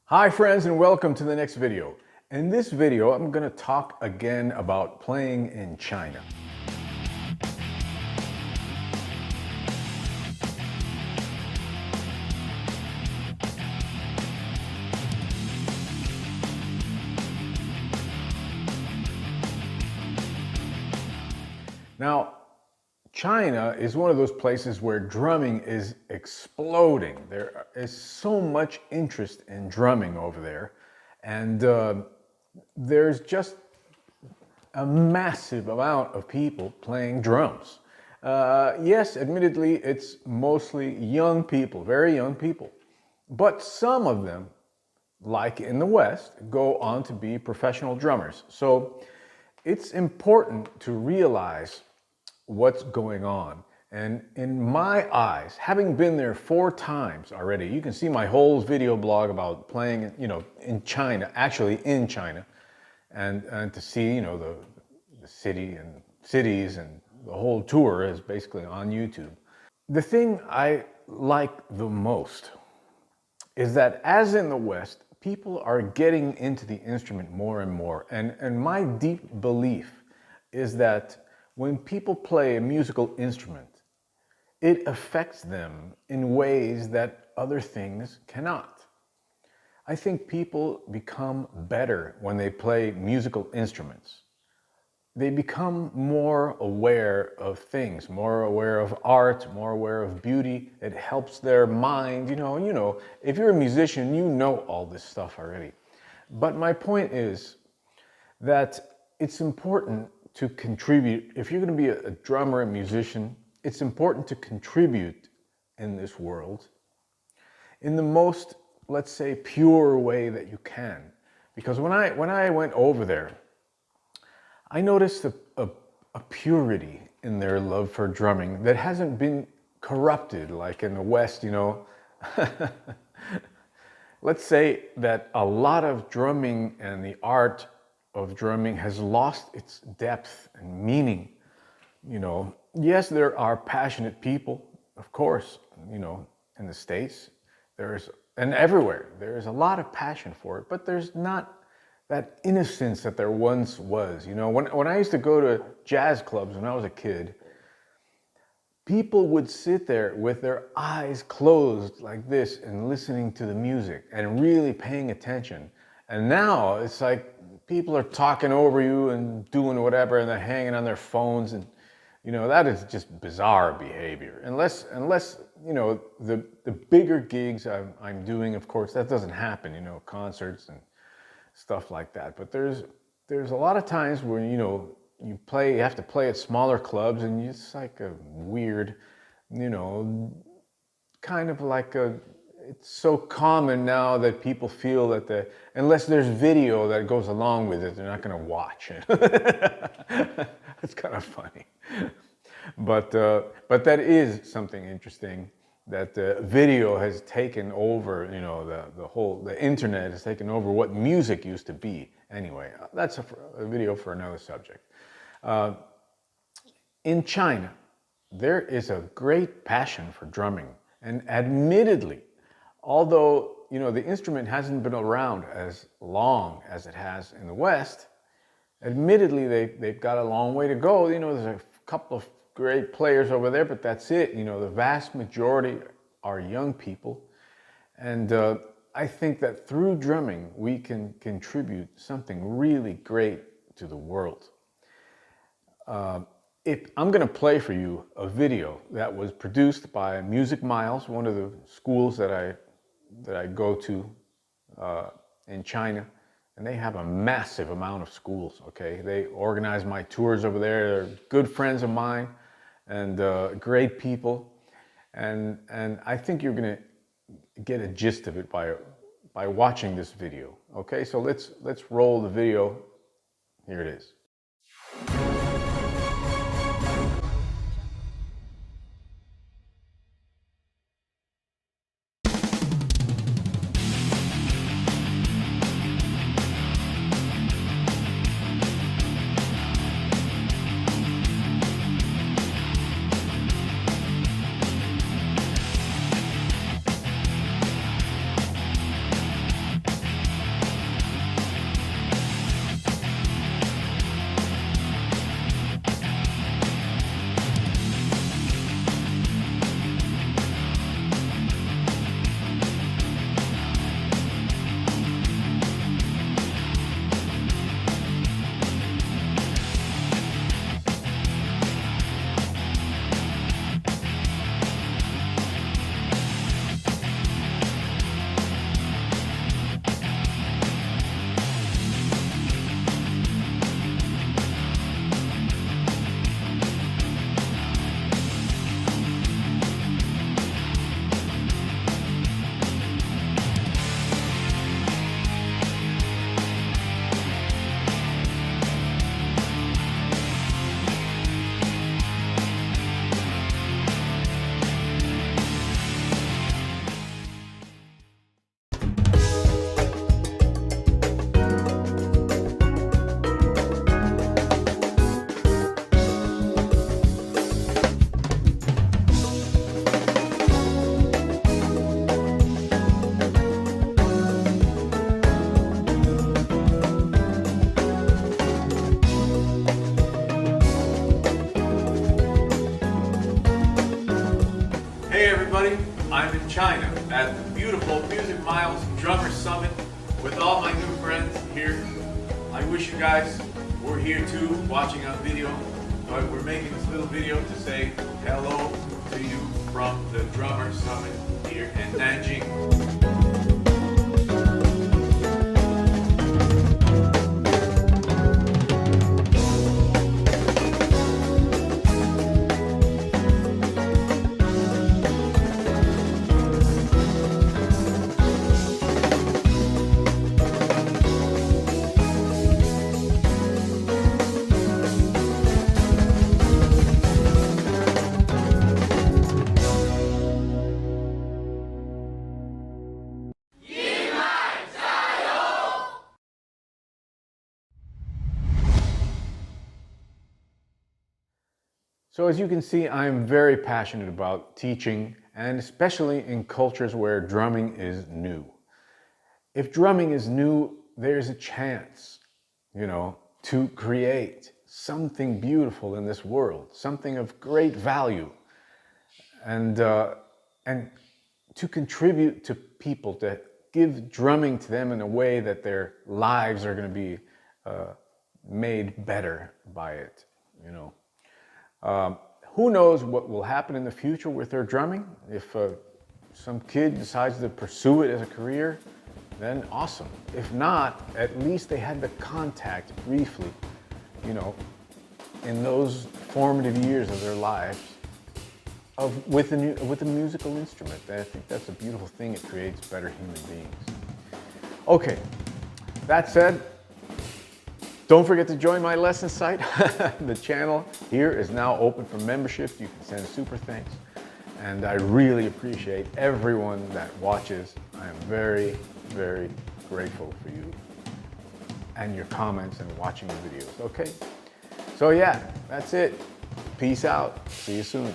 Hi friends, and welcome to the next video. In this video, I'm going to talk again about playing in China. Now, China is one of those places where drumming is exploding. There is so much interest in drumming over there, and there's just a massive amount of people playing drums. Yes, admittedly, it's mostly young people, very young people, but some of them, like in the West, go on to be professional drummers. So it's important to realize what's going on. And in my eyes, having been there 4 times already, you can see my whole video blog about playing, in China, actually in China, and to see, the city and cities and the whole tour is basically on YouTube. The thing I like the most is that, as in the West, people are getting into the instrument more and more. And my deep belief is that when people play a musical instrument, it affects them in ways that other things cannot. I think people become better when they play musical instruments. They become more aware of things, more aware of art, more aware of beauty. It helps their mind. If you're a musician, you know all this stuff already. But my point is that it's important to contribute. If you're going to be a drummer, a musician, it's important to contribute in this world in the most, let's say, pure way that you can. Because when I went over there, I noticed a purity in their love for drumming that hasn't been corrupted like in the West, Let's say that a lot of drumming and the art of drumming has lost its depth and meaning. Yes, there are passionate people, of course, in the States, and everywhere, there's a lot of passion for it, but there's not that innocence that there once was. When I used to go to jazz clubs when I was a kid, people would sit there with their eyes closed like this and listening to the music and really paying attention. And now it's like people are talking over you and doing whatever, and they're hanging on their phones, and that is just bizarre behavior. Unless the bigger gigs I'm doing, of course, that doesn't happen. Concerts and stuff like that. But there's a lot of times where you have to play at smaller clubs, and it's like a weird, kind of like it's so common now that people feel that unless there's video that goes along with it, they're not going to watch it. It's kind of funny. But that is something interesting, that video has taken over, the internet has taken over what music used to be. Anyway, that's a video for another subject. In China, there is a great passion for drumming. And admittedly, although, the instrument hasn't been around as long as it has in the West, admittedly, they've got a long way to go. There's a couple of great players over there, but that's it. The vast majority are young people. And I think that through drumming, we can contribute something really great to the world. If I'm going to play for you a video that was produced by Music Miles, one of the schools that I go to in China, and they have a massive amount of schools. Okay, they organize my tours over there. They're good friends of mine and great people, and I think you're going to get a gist of it by watching this video. Okay, so let's roll the video. Here it is. at the beautiful Music Miles Drummer Summit with all my new friends here. I wish you guys were here too, watching on video, but we're making this little video to say hello to you from the Drummer Summit here in Nanjing. So as you can see, I'm very passionate about teaching, and especially in cultures where drumming is new. If drumming is new, there's a chance, to create something beautiful in this world, something of great value, and to contribute to people, to give drumming to them in a way that their lives are going to be made better by it, Who knows what will happen in the future with their drumming? If some kid decides to pursue it as a career, then awesome. If not, at least they had the contact briefly, in those formative years of their lives with a musical instrument. I think that's a beautiful thing. It creates better human beings. Okay, that said, don't forget to join my lesson site. The channel here is now open for membership. You can send super thanks. And I really appreciate everyone that watches. I am very, very grateful for you and your comments and watching the videos, okay? So yeah, that's it. Peace out. See you soon.